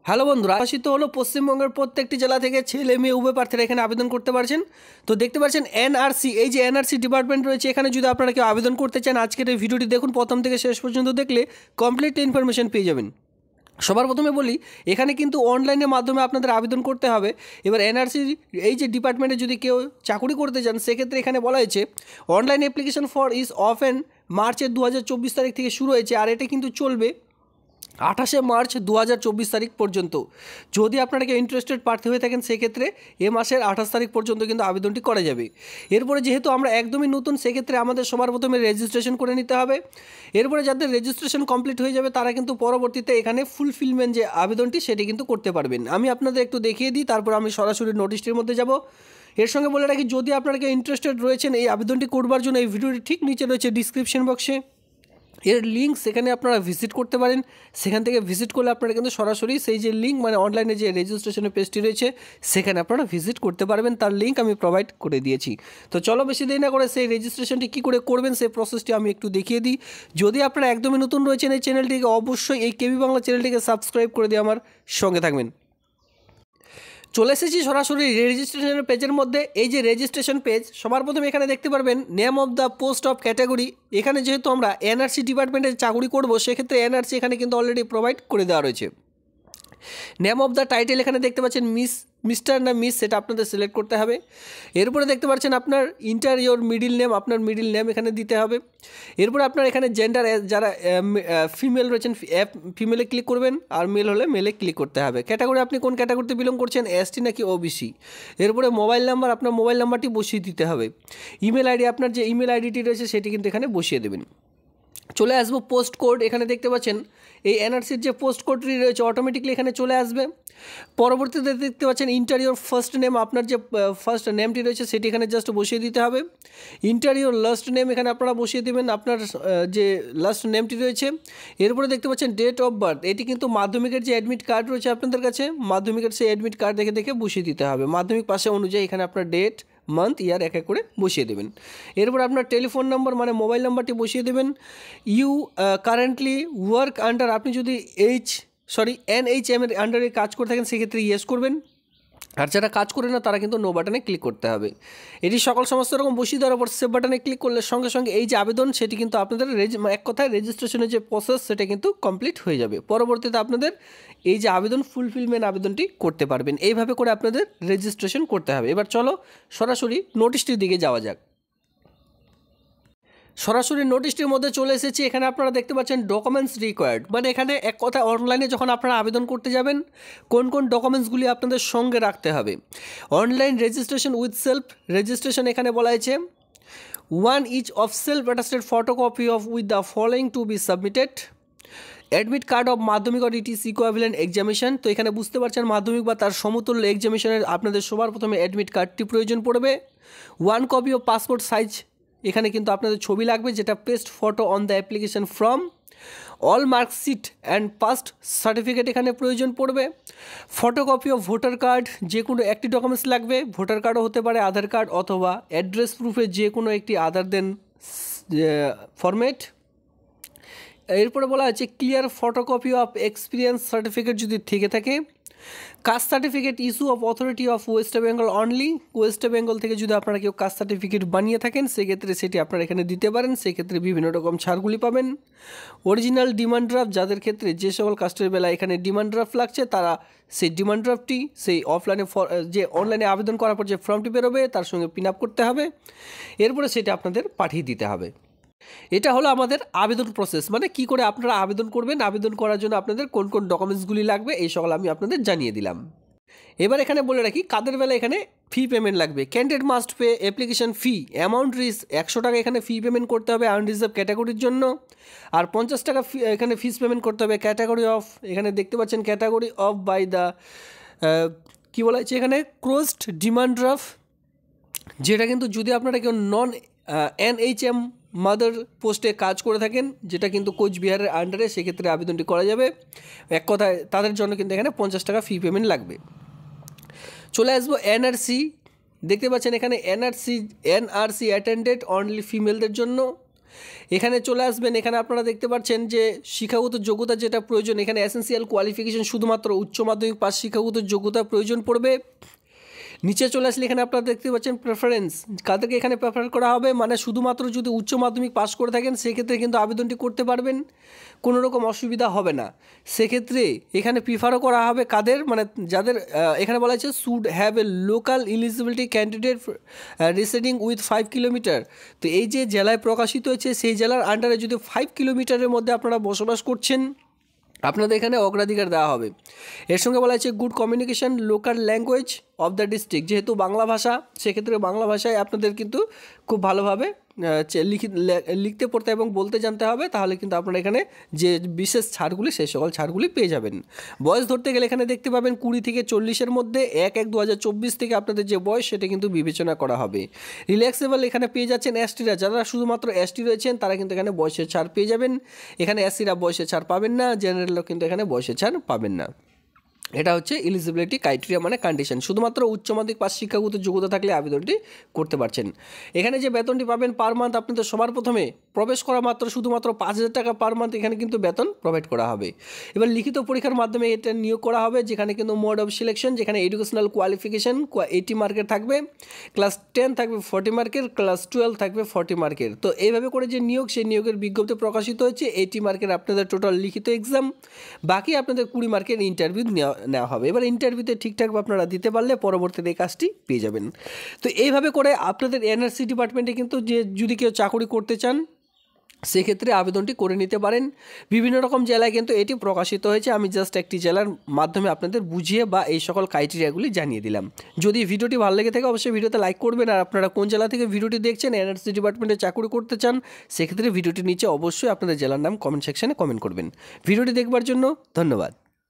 Hello বন্ধুরা, আশিত হলো পশ্চিমবঙ্গের প্রত্যেকটি জেলা থেকে ছেলে মেয়ে উভয় প্রার্থীরা এখানে আবেদন করতে পারছেন। তো দেখতে পাচ্ছেন এনআরসি, এই যে এনআরসি ডিপার্টমেন্ট রয়েছে, এখানে যদি আপনারা কেউ আবেদন করতে চান আজকের এই ভিডিওটি দেখুন, প্রথম থেকে শেষ পর্যন্ত দেখলে কমপ্লিট ইনফরমেশন পেয়ে যাবেন। সবার প্রথমে বলি, এখানে কিন্তু অনলাইনের মাধ্যমে আপনাদের আবেদন করতে হবে। এবার এনআরসি এই যে ডিপার্টমেন্টে যদি কেউ চাকরি করতে চান সেক্ষেত্রে এখানে বলা হয়েছে online application for is often মার্চের 2024 তারিখ থেকে শুরু হয়েছে, আর এটা কিন্তু চলবে 28শে মার্চ 2024 তারিখ পর্যন্ত। যদি আপনারা কেউ ইন্টারেস্টেড প্রার্থী হয়ে থাকেন সেক্ষেত্রে এ মাসের 28 তারিখ পর্যন্ত কিন্তু আবেদনটি করা যাবে। এরপরে যেহেতু আমরা একদমই নতুন সেক্ষেত্রে আমাদের সবার প্রথমে রেজিস্ট্রেশন করে নিতে হবে। এরপরে যাদের রেজিস্ট্রেশন কমপ্লিট হয়ে যাবে তারা কিন্তু পরবর্তীতে এখানে ফুলফিলমেন্ট যে আবেদনটি সেটি কিন্তু করতে পারবেন। আমি আপনাদের একটু দেখিয়ে দিই, তারপর আমি সরাসরি নোটিশটির মধ্যে যাব। এর সঙ্গে বলে রাখি, যদি আপনারা কেউ ইন্টারেস্টেড রয়েছেন এই আবেদনটি করবার জন্য, এই ভিডিওটি ঠিক নিচে রয়েছে ডিসক্রিপশন বক্সে এর লিঙ্ক, সেখানে আপনারা ভিজিট করতে পারেন। সেখান থেকে ভিজিট করলে আপনারা কিন্তু সরাসরি সেই যে লিঙ্ক মানে অনলাইনে যে রেজিস্ট্রেশনের পেজটি রয়েছে সেখানে আপনারা ভিজিট করতে পারবেন, তার লিঙ্ক আমি প্রোভাইড করে দিয়েছি। তো চলো বেশি দেরি না করে সেই রেজিস্ট্রেশনটি কী করে করবেন সেই প্রসেসটি আমি একটু দেখিয়ে দিই। যদি আপনারা একদমই নতুন রয়েছেন এই চ্যানেলটিকে, অবশ্যই এই কেবি বাংলা চ্যানেলটিকে সাবস্ক্রাইব করে দিয়ে আমার সঙ্গে থাকবেন। চলে এসেছি সরাসরি রেজিস্ট্রেশনের পেজের মধ্যে। এই যে রেজিস্ট্রেশন পেজ, সবার প্রথমে এখানে দেখতে পারবেন name of the post of category. এখানে যেহেতু আমরা এনআরসি ডিপার্টমেন্টে চাকরি করব সেক্ষেত্রে এনআরসি এখানে কিন্তু অলরেডি প্রোভাইড করে দেওয়া রয়েছে। নেম অফ দ্য টাইটেল এখানে দেখতে পাচ্ছেন মিস্টার না মিস, সেটা আপনাদের সিলেক্ট করতে হবে। এরপরে দেখতে পাচ্ছেন আপনার ইন্টারিয়র মিডিল নেম, আপনার মিডিল নেম এখানে দিতে হবে। এরপরে আপনার এখানে জেন্ডার, যারা ফিমেল রয়েছেন ফিমেলে ক্লিক করবেন, আর মেল হলে মেলে ক্লিক করতে হবে। ক্যাটাগরি আপনি কোন ক্যাটাগরিতে বিলং করছেন, এসটি নাকি ওবিসি। এরপরে মোবাইল নাম্বার, আপনার মোবাইল নাম্বারটি বসিয়ে দিতে হবে। ইমেল আইডি, আপনার যে ইমেল আইডিটি রয়েছে সেটি কিন্তু এখানে বসিয়ে দেবেন। চলে আসবো পোস্ট কোড, এখানে দেখতে পাচ্ছেন এই এনআরসির যে পোস্ট কোডটি রয়েছে অটোমেটিকলি এখানে চলে আসবে। পরবর্তীতে দেখতে পাচ্ছেন ইন্টারিয়র ফার্স্ট নেম, আপনার যে ফার্স্ট নেমটি রয়েছে সেটি এখানে জাস্ট বসিয়ে দিতে হবে। ইন্টারিয়র লাস্ট নেম এখানে আপনারা বসিয়ে দেবেন আপনার যে লাস্ট নেমটি রয়েছে। এরপরে দেখতে পাচ্ছেন ডেট অফ বার্থ, এটি কিন্তু মাধ্যমিকের যে অ্যাডমিট কার্ড রয়েছে আপনাদের কাছে, মাধ্যমিকের সেই অ্যাডমিট কার্ড দেখে দেখে বসিয়ে দিতে হবে। মাধ্যমিক পাশে অনুযায়ী এখানে আপনার ডেট মান্থ ইয়ার এক এক করে বসিয়ে দেবেন। এরপর আপনার টেলিফোন নাম্বার মানে মোবাইল নাম্বারটি বসিয়ে দেবেন। ইউ কারেন্টলি ওয়ার্ক আন্ডার, আপনি যদি NHM এর আন্ডারে কাজ করে থাকেন সেক্ষেত্রে ইয়েস করবেন, আর যারা কাজ করে না তারা কিন্তু নো বাটনে ক্লিক করতে হবে। এটি সকল সমস্ত রকম বসিয়ে দেওয়ার পর সেভ বাটনে ক্লিক করলে সঙ্গে সঙ্গে এই যে আবেদন সেটি কিন্তু আপনাদের এক কথায় রেজিস্ট্রেশনের যে প্রসেস সেটা কিন্তু কমপ্লিট হয়ে যাবে। পরবর্তীতে আপনাদের এই যে আবেদন ফুলফিলমেন্ট আবেদনটি করতে পারবেন। এইভাবে করে আপনাদের রেজিস্ট্রেশন করতে হবে। এবার চলো সরাসরি নোটিশটির দিকে যাওয়া যাক। সরাসরি নোটিশটির মধ্যে চলে এসেছি। এখানে আপনারা দেখতে পাচ্ছেন ডকুমেন্টস রিকোয়ার্ড, মানে এখানে এক কথা অনলাইনে যখন আপনারা আবেদন করতে যাবেন কোন কোন ডকুমেন্টসগুলি আপনাদের সঙ্গে রাখতে হবে। Online registration with self registration, এখানে বলা হয়েছে 1 each of self-attested photocopy of with the following to be submitted. Admit card of Madhyamik or it is equivalent examination. তো এখানে বুঝতে পারছেন মাধ্যমিক বা তার সমতুল্য এক্সামিনেশনের আপনাদের সবার প্রথমে অ্যাডমিট কার্ডটি প্রয়োজন পড়বে। 1 কপি অফ পাসপোর্ট সাইজ, এখানে কিন্তু আপনাদের ছবি লাগবে যেটা paste photo on the application form. All marksheet and past certificate এখানে প্রয়োজন পড়বে। ফটোকপি অফ ভোটার কার্ড, যে কোনো একটি ডকুমেন্টস লাগবে, ভোটার কার্ডও হতে পারে, আধার কার্ড অথবা অ্যাড্রেস প্রুফের যে কোনো একটি আদার দেন ফরম্যাট। এরপরে বলা হচ্ছে clear photocopy of experience certificate যদি থেকে থাকে। Caste certificate issue of authority of West Bengal only, West Bengal থেকে যদি আপনারা কেউ কাস্ট সার্টিফিকেট বানিয়ে থাকেন সেক্ষেত্রে সেটি আপনারা এখানে দিতে পারেন, সেক্ষেত্রে বিভিন্ন রকম ছাড়গুলি পাবেন। অরিজিনাল ডিমান্ড ড্রাফট, যাদের ক্ষেত্রে যে সকল কাস্টের বেলা এখানে ডিমান্ড ড্রাফট লাগছে তারা সেই ডিমান্ড ড্রাফটটি সেই অফলাইনে যে অনলাইনে আবেদন করার পর যে ফর্মটি বেরোবে তার সঙ্গে পিন আপ করতে হবে। এরপরে সেটা আপনাদের পাঠিয়ে দিতে হবে। এটা হলো আমাদের আবেদন প্রসেস, মানে কি করে আপনারা আবেদন করবেন, আবেদন করার জন্য আপনাদের কোন কোন ডকুমেন্টসগুলি লাগবে এই সকল আমি আপনাদের জানিয়ে দিলাম। এবার এখানে বলে রাখি কাদের বেলা এখানে ফি পেমেন্ট লাগবে। Candidate must pay application fee amount is 100 টাকা এখানে ফি পেমেন্ট করতে হবে আনরিজার্ভ ক্যাটাগরির জন্য, আর 50 টাকা এখানে ফিস পেমেন্ট করতে হবে ক্যাটাগরি অফ, এখানে দেখতে পাচ্ছেন ক্যাটাগরি অফ বাই দ্য কী বলা হচ্ছে এখানে ক্লোজড ডিমান্ড ড্রাফট, যেটা কিন্তু যদি আপনারা কেউ নন NHM মাদার পোস্টে কাজ করে থাকেন যেটা কিন্তু কোচবিহারের আন্ডারে, সেক্ষেত্রে আবেদনটি করা যাবে। এক কথায় তাদের জন্য কিন্তু এখানে 50 টাকা ফি পেমেন্ট লাগবে। চলে আসবো এনআরসি, দেখতে পাচ্ছেন এখানে এনআরসি অ্যাটেন্ডেড অনলি ফিমেলদের জন্য। এখানে চলে আসবেন, এখানে আপনারা দেখতে পাচ্ছেন যে শিক্ষাগত যোগ্যতা যেটা প্রয়োজন, এখানে এসেনশিয়াল কোয়ালিফিকেশন শুধুমাত্র উচ্চ মাধ্যমিক পাস শিক্ষাগত যোগ্যতা প্রয়োজন পড়বে। নিচে চলে আসলে এখানে আপনারা দেখতে পাচ্ছেন প্রেফারেন্স, কাদেরকে এখানে প্রেফার করা হবে, মানে শুধুমাত্র যদি উচ্চ মাধ্যমিক পাস করে থাকেন সেক্ষেত্রে কিন্তু আবেদনটি করতে পারবেন, কোনো রকম অসুবিধা হবে না। সেক্ষেত্রে এখানে প্রিফারও করা হবে কাদের, মানে যাদের এখানে বলা হয়েছে should have a local eligibility candidate residing with 5 kilometre. তো এই যে জেলায় প্রকাশিত হয়েছে সেই জেলার আন্ডারে যদি 5 কিলোমিটারের মধ্যে আপনারা বসবাস করছেন আপনাদের এখানে অগ্রাধিকার দেওয়া হবে। এর সঙ্গে বলা হয়েছে good communication local language of the district, যেহেতু বাংলা ভাষা সেক্ষেত্রে বাংলা ভাষায় আপনাদের কিন্তু খুব ভালোভাবে লিখতে পড়তে এবং বলতে জানতে হবে, তাহলে কিন্তু আপনারা এখানে যে বিশেষ ছাড়গুলি সেই সকল ছাড়গুলি পেয়ে যাবেন। বয়স ধরতে গেলে এখানে দেখতে পাবেন 20 থেকে 40-এর মধ্যে 1/1/2024 থেকে আপনাদের যে বয়স সেটা কিন্তু বিবেচনা করা হবে। রিল্যাক্সেবল এখানে পেয়ে যাচ্ছেন এসটিরা, যারা শুধুমাত্র এসটি রয়েছেন তারা কিন্তু এখানে বয়সের ছাড় পেয়ে যাবেন। এখানে এসসিরা বয়সের ছাড় পাবেন না, জেনারেলও কিন্তু এখানে বয়সের ছাড় পাবেন না। এটা হচ্ছে এলিজিবিলিটি ক্রাইটেরিয়া মানে কন্ডিশন, শুধুমাত্র উচ্চ মাধ্যমিক পাস শিক্ষাগত যোগ্যতা থাকলে আবেদনটি করতে পারছেন। এখানে যে বেতনটি পাবেন পার মান্থ, আপনাদের সবার প্রথমে প্রবেশ করা মাত্র শুধুমাত্র 5,000 টাকা পার মান্থ এখানে কিন্তু বেতন প্রোভাইড করা হবে। এবার লিখিত পরীক্ষার মাধ্যমে এটা নিয়োগ করা হবে, যেখানে কিন্তু মোড অফ সিলেকশন, যেখানে এডুকেশনাল কোয়ালিফিকেশন 80 মার্কের থাকবে, ক্লাস 10 থাকবে 40 মার্কের, ক্লাস 12 থাকবে 40 মার্কের। তো এইভাবে করে যে নিয়োগ, সেই নিয়োগের বিজ্ঞপ্তি প্রকাশিত হয়েছে। 80 মার্কের আপনাদের টোটাল লিখিত এক্সাম, বাকি আপনাদের 20 মার্কের ইন্টারভিউ নেওয়া হবে। এবার ইন্টারভিউতে ঠিকঠাক আপনারা দিতে পারলে পরবর্তীতে এই কাজটি পেয়ে যাবেন। তো এইভাবে করে আপনাদের এনআরসি ডিপার্টমেন্টে কিন্তু যে যদি কেউ চাকরি করতে চান সেক্ষেত্রে আবেদনটি করে নিতে পারেন। বিভিন্ন রকম জেলায় কিন্তু এটি প্রকাশিত হয়েছে, আমি জাস্ট একটি জেলার মাধ্যমে আপনাদের বুঝিয়ে বা এই সকল ক্রাইটেরিয়াগুলি জানিয়ে দিলাম। যদি ভিডিওটি ভালো লেগে থাকে অবশ্যই ভিডিওতে লাইক করবেন, আর আপনারা কোন জেলা থেকে ভিডিওটি দেখছেন এনআরসি ডিপার্টমেন্টে চাকরি করতে চান সেক্ষেত্রে ভিডিওটির নিচে অবশ্যই আপনাদের জেলার নাম কমেন্ট সেকশনে কমেন্ট করবেন। ভিডিওটি দেখবার জন্য ধন্যবাদ।